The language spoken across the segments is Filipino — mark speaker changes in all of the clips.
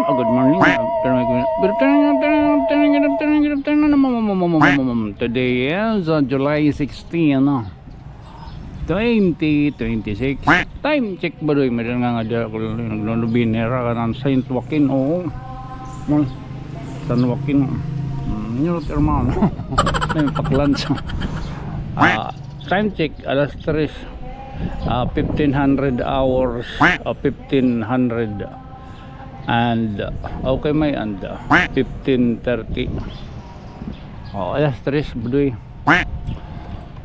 Speaker 1: Good morning. Today is July 16, 2026. Time check ba doy? Meron nga nga ako naglulubinera ka ng Saint Joaquin. Oo. San Joaquin. Nyurot hermano. May paklans. Time check alas 3. 1500 hours. 1500 and okay may and 15:30. Alas 3 budoy.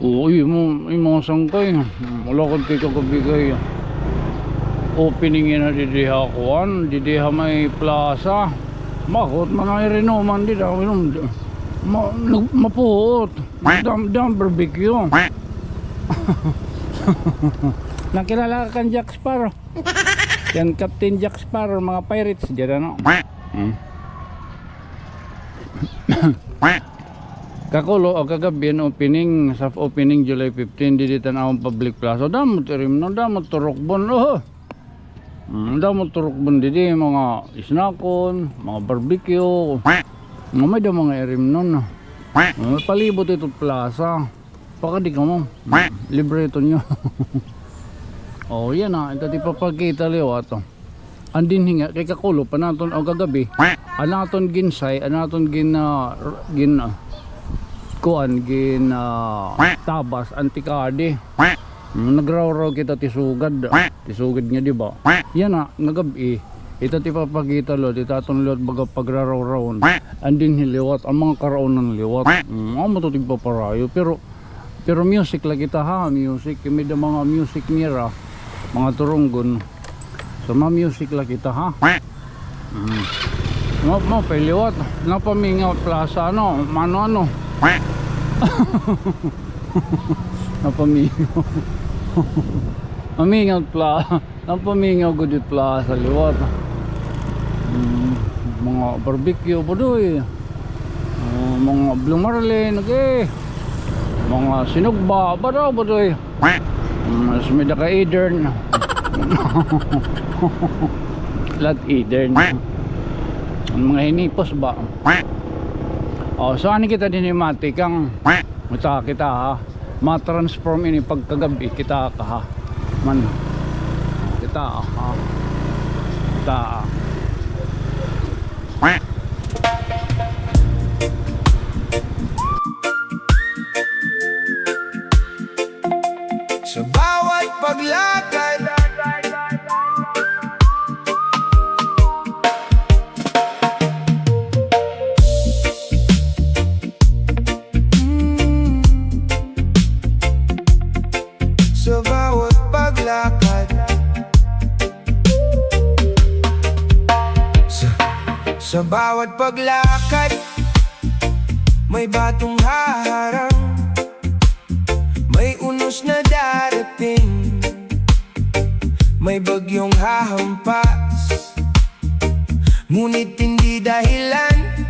Speaker 1: Uy mo sangkay. Wala ko kay kagabigay. Opening na didiha kuan, didiha may plaza. Makot man ay renoman di daw mapuot. Dam barbecue. Nakilala ka kan Jack Sparrow. Yan Captain Jack Sparrow, mga pirates dyan ano. Kakulo o kagabi ang opening sa opening July 15 dito na ang public plaza. Damot rim no, damot turokbon. Damot turokbon dito mga isnakon, mga barbecue. May daw mga erim nun. Palibot ito plaza. Baka di ka mo. Libre ito nyo. Oh yan ito di papagkita liwat. Andin hinga kay kakulo pa naton o kagabi. Anaton ginsay, anaton gin tabas antikade. Nagraw-raw kita tisugad. Tisugad nga di ba? Yan nagabi. Ito ti papagkita lo, ti taton liwat baga pagraraw-rawon. Andin hiliwat ang mga karaunan liwat. Matutig pa parayo pero music lang kita ha, music. May da mga music nira, mga turunggon. So mga music lang kita ha. Piliwat. Napamingaw plaza ano, ano. Napamingaw. Mamingaw plaza. Napamingaw gudit plaza liwat. Mga barbecue budoy. Mga Blue Marlin, okay. Mga sinugba ba daw budoy. Mas may daka Edern. Lat Edern. Mga hinipos ba? So ani kita dinimati kang kita ha. Ma-transform ini pagkagabi kita ka ha. Man. Kita ha. Kita.
Speaker 2: Sa bawat paglakad Sa bawat paglakad Sa bawat paglakad may batong haharang, may unos na darating, may bagyong hahampas. Ngunit hindi dahilan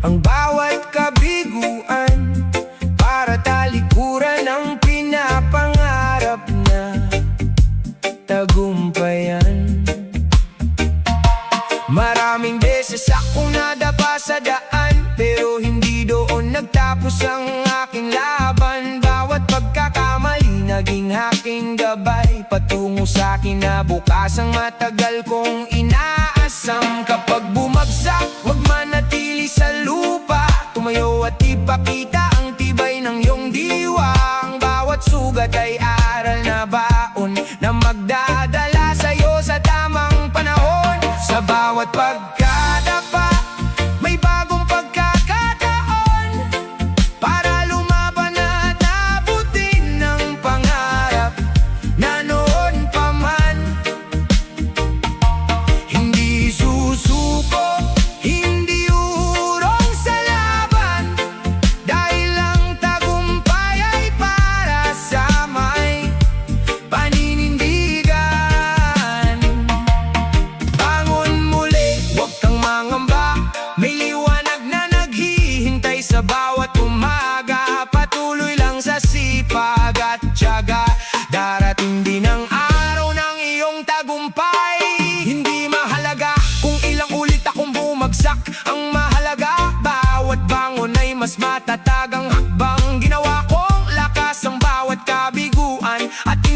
Speaker 2: ang bawat kabiguan para talikuran ang pinapangarap na tagumpayan. Maraming beses akong nadapa sa daan, pero hindi doon nagtapos ang aking laban. Bawat pagkakamali naging aking gabay patungo sa kinabukasang matagal kong inaasam. Kapag bumagsak, huwag manatili sa lupa. Tumayo at ipakita ang tibay ng iyong diwa. Ang bawat sugat ay aral na baon na magdadala sa'yo sa tamang panahon. Sa bawat pagkadapa may bagong pagkakataon para lumaban at abutin ng pangarap na noon pa man. Hindi susuko, hindi urong sa laban, dahil ang tagumpay ay para sa may paninindigan. Bangon muli, huwag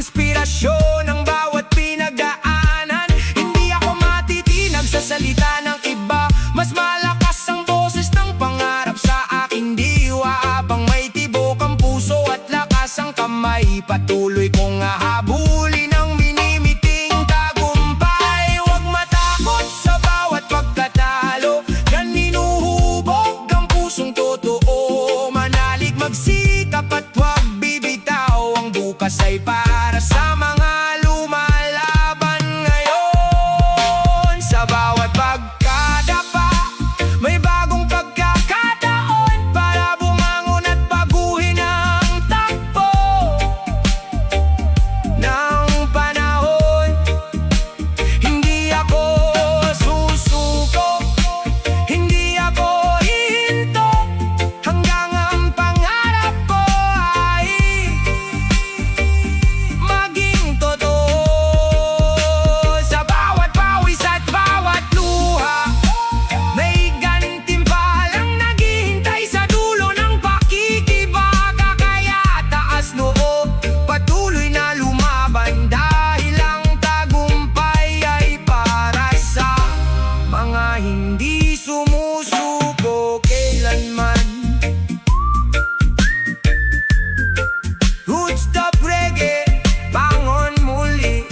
Speaker 2: inspirasyon ng bawat pinagdaanan. Hindi ako matitinag sa salita ng iba, mas malakas ang boses ng pangarap sa aking diwa. Habang may tibok ang puso at lakas ang kamay, patuloy kong hahabulin ang minimiting tagumpay. Huwag matakot sa bawat pagkatalo, yan hinuhubog ang pusong totoo. Manalig, magsikap at huwag bibitaw, ang bukas ay para sa mga lumalaban ngayon. Sa bawat pagkadapa, may bagong pagkakataon para bumangon at baguhin ang takbo ng panahon. Hindi ako susuko, hindi ako hihinto, hanggang ang pangarap ko ay maging totoo. Sa bawat pawis at bawat luha, may gantimpalang naghihintay sa dulo ng pakikibaka. Kaya taas noo, patuloy na lumaban, dahil ang tagumpay ay para sa mga hindi sumusuko kailanman. Roots top reggae, bangon muli,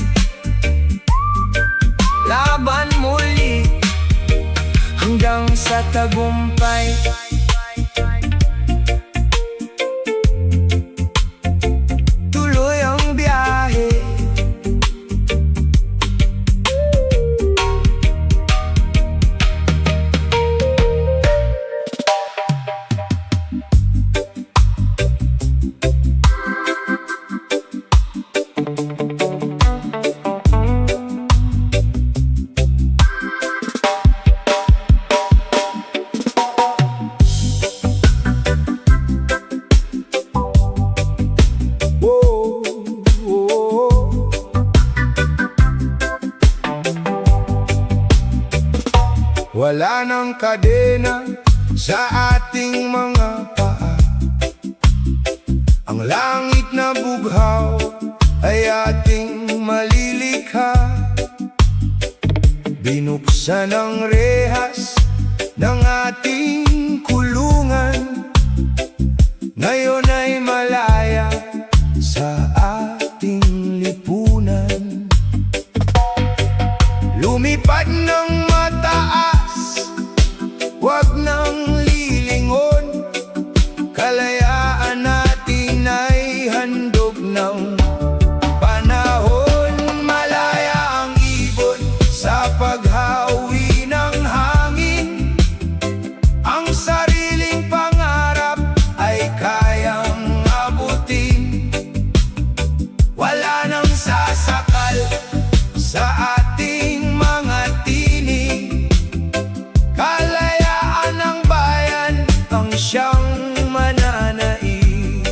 Speaker 2: laban muli, hanggang sa tagumpay. Tuloy ang biyahe. Oh, oh, oh. Wala nang kadena sa ating mga paa, ang langit na bughaw ay ating malilikha. Binuksan ang rehas ng ating kulungan, ngayon ay malaya sa ating lipunan. Lumipad ng mataas, wag nang lilingon, kalayaan natin ay handog ng panahon. Malaya ang ibon sa paghawi ng hangin, ang sariling pangarap ay kayang abutin. Wala nang sasakal sa ating mga tinig, kalayaan ng bayan ang siyang mananaig.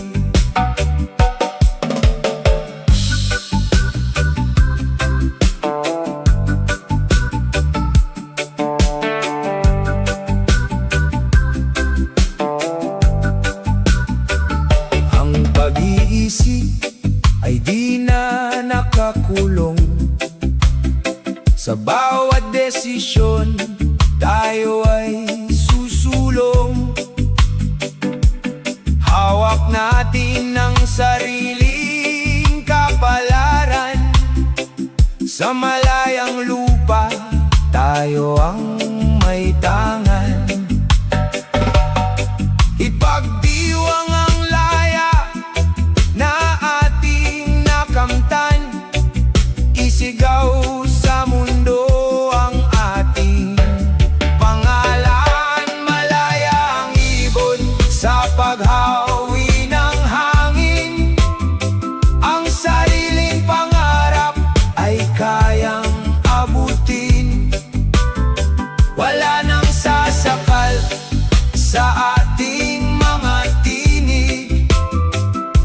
Speaker 2: Ang pag-iisip ay di na nakakulong, sa bawat desisyon tayo ay susulong. Hawak natin ang sariling kapalaran, sa malayang lupa tayo ang may tangan. Ipagdiwang ang laya na ating nakamtan, isigaw sa mundo ang ating pangalan. Malaya ang ibon sa paghawi ng hangin, ang sariling pangarap ay kayang abutin. Wala nang sasakal sa ating mga tinig,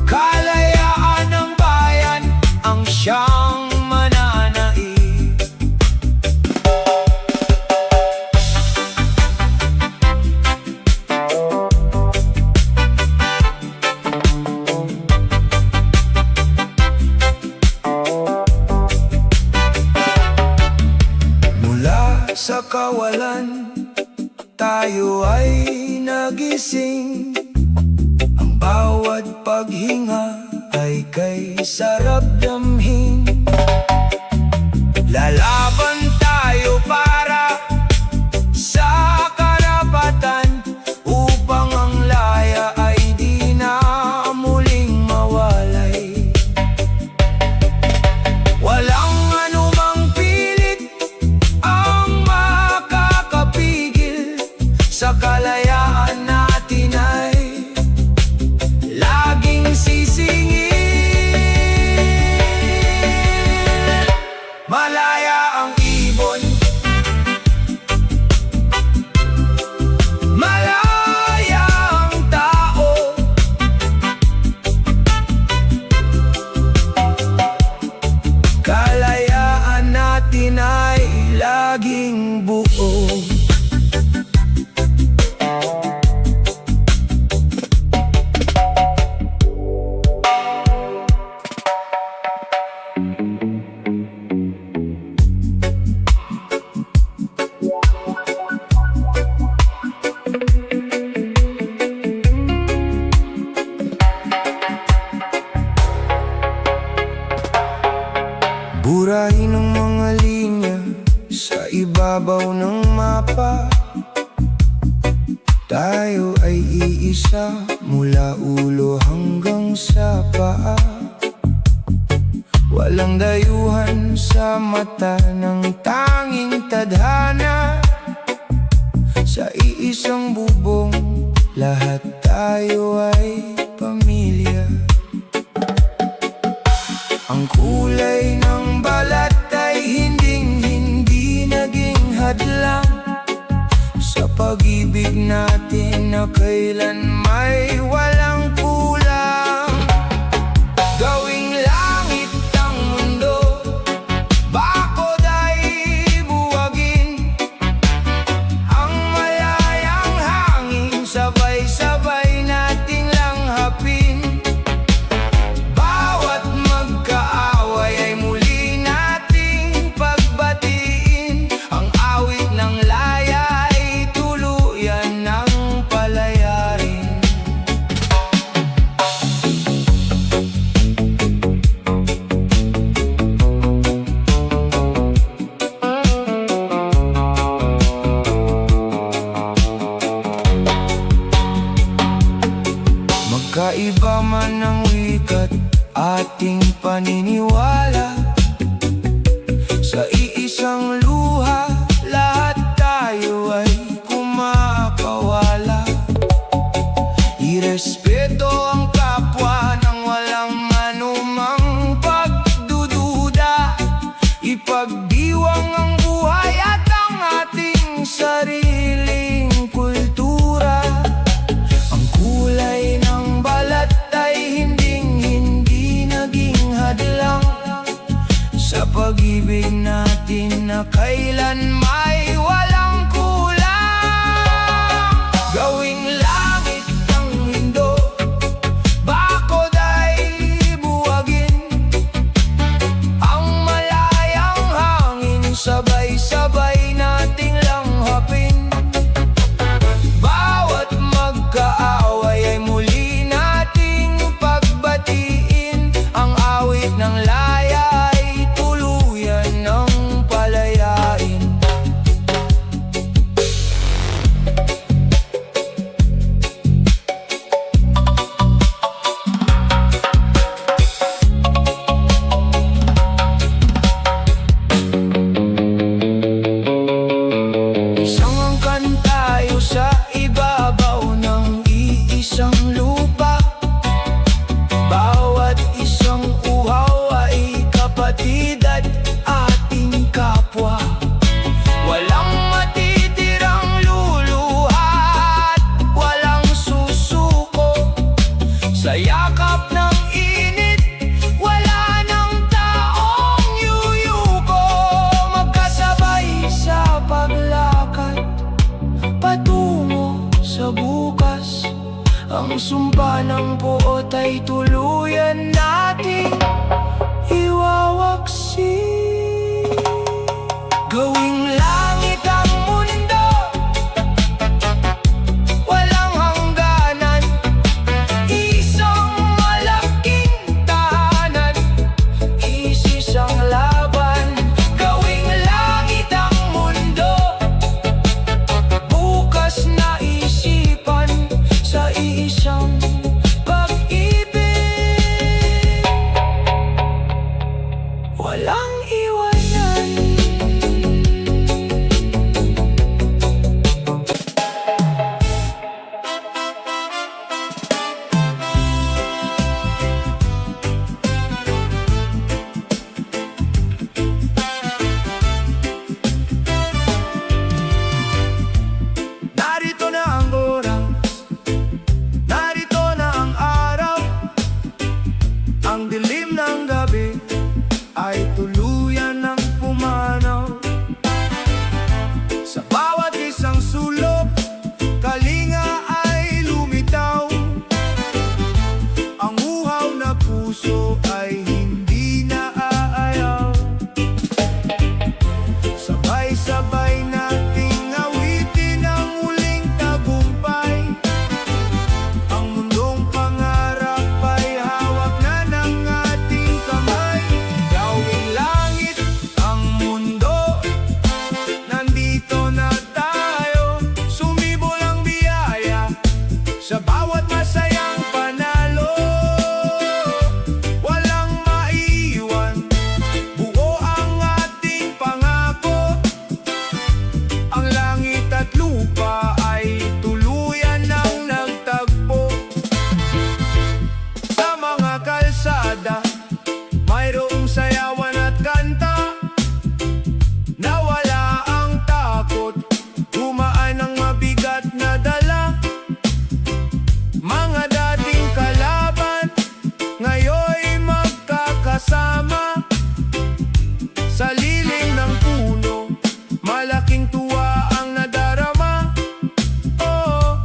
Speaker 2: kalayaan ng bayan ang siyang mananaig. sa kawalan, tayo ay nagising. Ang bawat paghinga ay kay sarap damhin. Lalaban tayo para sa karapatan, upang ang laya ay di na muling mawalay. Walang anumang pilit ang makakapigil sa kalayaan natin ay laging sisingil. Malaya ang ibon, malaya ang tao. Kalayaan natin ay laging buo. Burahin ang mga linya sa ibabaw ng mapa. Tayo ay iisa mula ulo hanggang sa paa. Walang dayuhan sa mata ng tanging tadhana. Sa iisang bubong, lahat tayo ay pamilya. Ang kulay ng balat ay hindi naging hadlang sa pag-ibig natin na kailan may walang kulang. Gawing langit ang mundo, bakod ay buwagin. Ang malayang hangin, sabay-sabay nating langhapin. Bawat magkaaway ay muli nating pagbatiin. Ang awit ng laya ay tuluyan ng palayain. Magkaiba man ang wikat, ating paniniwala, sa iisang luha, lahat tayo ay kumakawala. Irespeto ang kapwa nang walang anumang pagdududa. Ipagdiwang ang buhay at ang ating sariling kultura. Ang kulay ng balat ay hindi naging hadlang sa pag-ibig natin na kailan may walang kulang. Gawing langit ang mundo, bakod ay buwagin. Ang malayang hangin, sabay-sabay nating langhapin. Bawat magkaaway ay muli nating pagbatiin. Ang awit ng laya ay tuluyan ng palayain. walang iwanan. Narito na ang oras, narito na ang araw, ang dilim ng gabi ay tuluyan ng pumanaw. Sa bawat isang sulok, kalinga ay lumitaw. Ang uhaw na puso ay hindi na aayaw. Sabay-sabay nating awitin ang huling tagumpay. Ang mundong pangarap ay hawak na ng ating kamay. Gawing langit ang mundo, nandito na tayo. Sumibol ang biyaya sa bawat masayang panalo. Walang maiiwan, buo ang ating pangako. Ang langit at lupa ay tuluyan ng nagtagpo. Sa mga kalsada, mayroong sayawan at kanta. Nawala ang takot, gumaan ang mabigat na dala. Mga dating kalaban, ngayoy magkakasama. Sa lilim ng puno, malaking tuwa ang nadarama. Oh,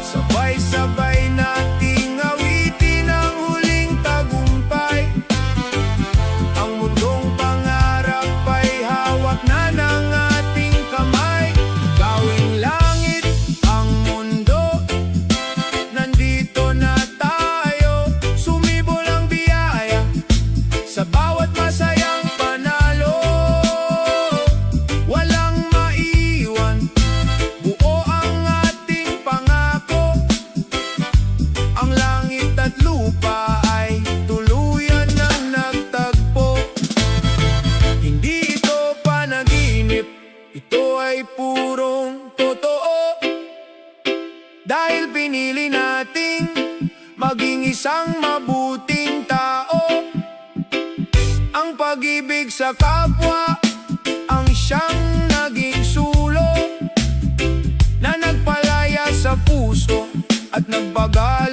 Speaker 2: sabay-sabay nating awitin ang huling tagumpay. Ang mundong pangarap ay hawak na ng ating kamay. Gawing langit ang mundo, nandito na tayo. Sumibol ang biyaya sa bawat masayang panalo. Walang maiiwan, buo ang ating pangako. Ang langit at lupa ay tuluyan ng nagtagpo. Hindi ito panaginip, ito ay purong totoo. Dahil pinili nating maging isang mabuting tao. Ang pag-ibig sa kapwa ang siyang naging sulong na nagpalaya sa puso at nagpagal